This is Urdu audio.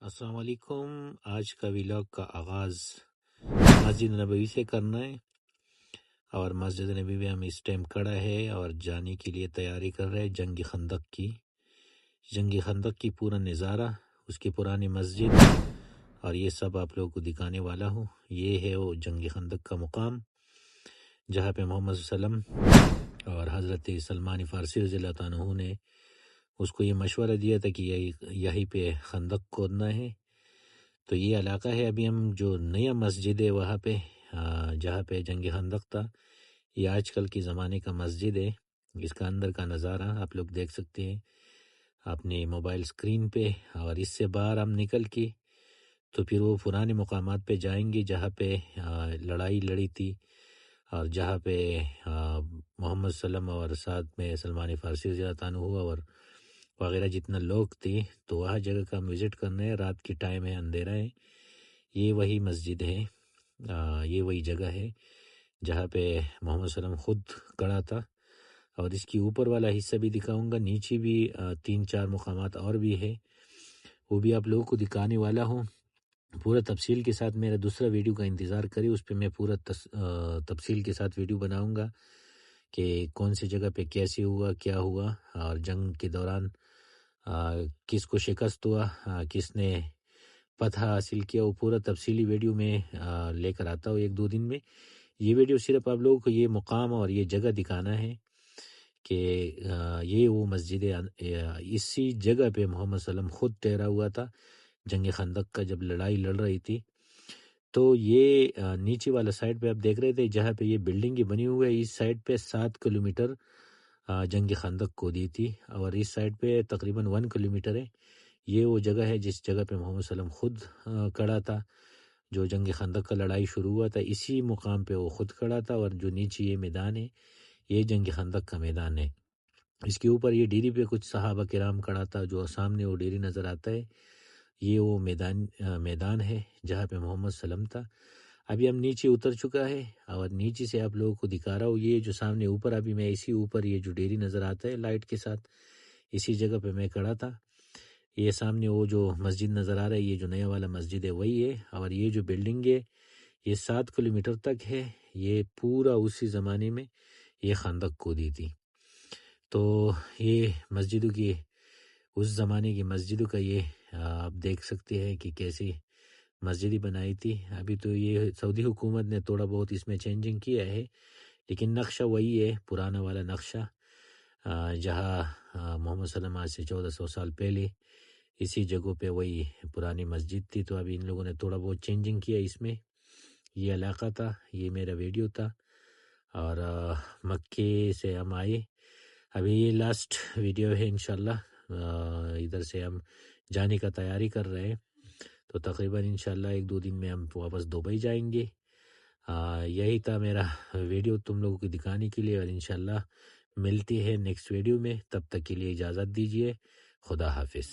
السلام علیکم۔ آج کا ولاگ کا آغاز مسجد نبوی سے کرنا ہے، اور مسجد نبوی میں ہم اس ٹائم کھڑا ہے اور جانے کے لیے تیاری کر رہے ہیں جنگ خندق کی پورا نظارہ، اس کی پرانی مسجد اور یہ سب آپ لوگوں کو دکھانے والا ہوں۔ یہ ہے وہ جنگ خندق کا مقام جہاں پہ محمد صلی اللہ علیہ وسلم اور حضرت سلمان فارسی رضی اللہ عنہ نے اس کو یہ مشورہ دیا تھا کہ یہیں پہ خندق کھودنا ہے۔ تو یہ علاقہ ہے، ابھی ہم جو نیا مسجد ہے وہاں پہ جہاں پہ جنگ خندق تھا، یہ آج کل کے زمانے کا مسجد ہے۔ اس کا اندر کا نظارہ آپ لوگ دیکھ سکتے ہیں اپنے موبائل سکرین پہ، اور اس سے باہر ہم نکل کے تو پھر وہ پرانے مقامات پہ جائیں گے جہاں پہ لڑائی لڑی تھی، اور جہاں پہ محمد صلی اللہ علیہ وسلم اور ساتھ میں سلمان فارسی رضی اللہ عنہ اور وغیرہ جتنا لوگ تھے، تو وہاں جگہ کا ہم وزٹ کرنا ہے۔ رات کی ٹائم ہے، اندھیرا ہے۔ یہ وہی مسجد ہے، یہ وہی جگہ ہے جہاں پہ محمد صلی اللہ علیہ وسلم خود کھڑا تھا، اور اس کی اوپر والا حصہ بھی دکھاؤں گا، نیچے بھی 3-4 مقامات اور بھی ہے، وہ بھی آپ لوگوں کو دکھانے والا ہوں پورا تفصیل کے ساتھ۔ میرا دوسرا ویڈیو کا انتظار کریں، اس پہ میں پورا تفصیل کے ساتھ ویڈیو بناؤں گا کہ کون سی جگہ پہ کیسے ہوا، کیا ہوا، اور جنگ کے دوران کس کو شکست ہوا، کس نے فتح حاصل کیا، وہ پورا تفصیلی ویڈیو میں لے کر آتا ہوں 1-2 دن میں۔ یہ ویڈیو صرف آپ لوگوں کو یہ مقام اور یہ جگہ دکھانا ہے کہ یہ وہ مسجد ہے، اسی جگہ پہ محمد صلی اللہ علیہ وسلم خود ٹھہرا ہوا تھا جنگ خندق کا جب لڑائی لڑ رہی تھی۔ تو یہ نیچے والا سائڈ پہ آپ دیکھ رہے تھے جہاں پہ یہ بلڈنگ بنی ہوئی ہے، اس سائڈ پہ 7 کلومیٹر جنگ خندق کو دی تھی، اور اس سائڈ پہ تقریباً 1 کلومیٹر ہے۔ یہ وہ جگہ ہے جس جگہ پہ محمد صلی اللہ علیہ وسلم خود کھڑا تھا، جو جنگ خندق کا لڑائی شروع ہوا تھا اسی مقام پہ وہ خود کھڑا تھا، اور جو نیچے یہ میدان ہے یہ جنگ خندق کا میدان ہے۔ اس کے اوپر یہ ڈیری پہ کچھ صحابہ کرام کھڑا تھا، جو سامنے وہ ڈیری نظر آتا ہے، یہ وہ میدان ہے جہاں پہ محمد صلی اللہ علیہ وسلم تھا۔ ابھی ہم نیچے اتر چکا ہے، اور نیچے سے آپ لوگوں کو دکھا رہا ہوں، یہ جو سامنے اوپر، ابھی میں اسی اوپر یہ جو ڈیری نظر آتا ہے لائٹ کے ساتھ، اسی جگہ پہ میں کھڑا تھا۔ یہ سامنے وہ جو مسجد نظر آ رہا ہے، یہ جو نیا والا مسجد ہے وہی ہے، اور یہ جو بلڈنگ ہے یہ 7 کلومیٹر تک ہے۔ یہ پورا اسی زمانے میں یہ خندق کو دی تھی۔ تو یہ مسجدوں کی، اس زمانے کی مسجدوں کا یہ آپ دیکھ سکتے ہیں کہ کیسی مسجد بنائی تھی۔ ابھی تو یہ سعودی حکومت نے تھوڑا بہت اس میں چینجنگ کیا ہے، لیکن نقشہ وہی ہے، پرانا والا نقشہ، جہاں محمد صلی اللہ علیہ وسلم آج سے 1400 سال پہلے اسی جگہوں پہ وہی پرانی مسجد تھی۔ تو ابھی ان لوگوں نے تھوڑا بہت چینجنگ کیا اس میں۔ یہ علاقہ تھا، یہ میرا ویڈیو تھا، اور مکے سے ہم آئے، ابھی یہ لاسٹ ویڈیو ہے انشاءاللہ۔ ادھر سے ہم جانے کا تیاری کر رہے ہیں، تو تقریباً انشاءاللہ 1-2 دن میں ہم واپس دبئی جائیں گے۔ یہی تھا میرا ویڈیو تم لوگوں کو دکھانے کے لیے، اور انشاءاللہ ملتی ہے نیکسٹ ویڈیو میں، تب تک کے لیے اجازت دیجیے، خدا حافظ۔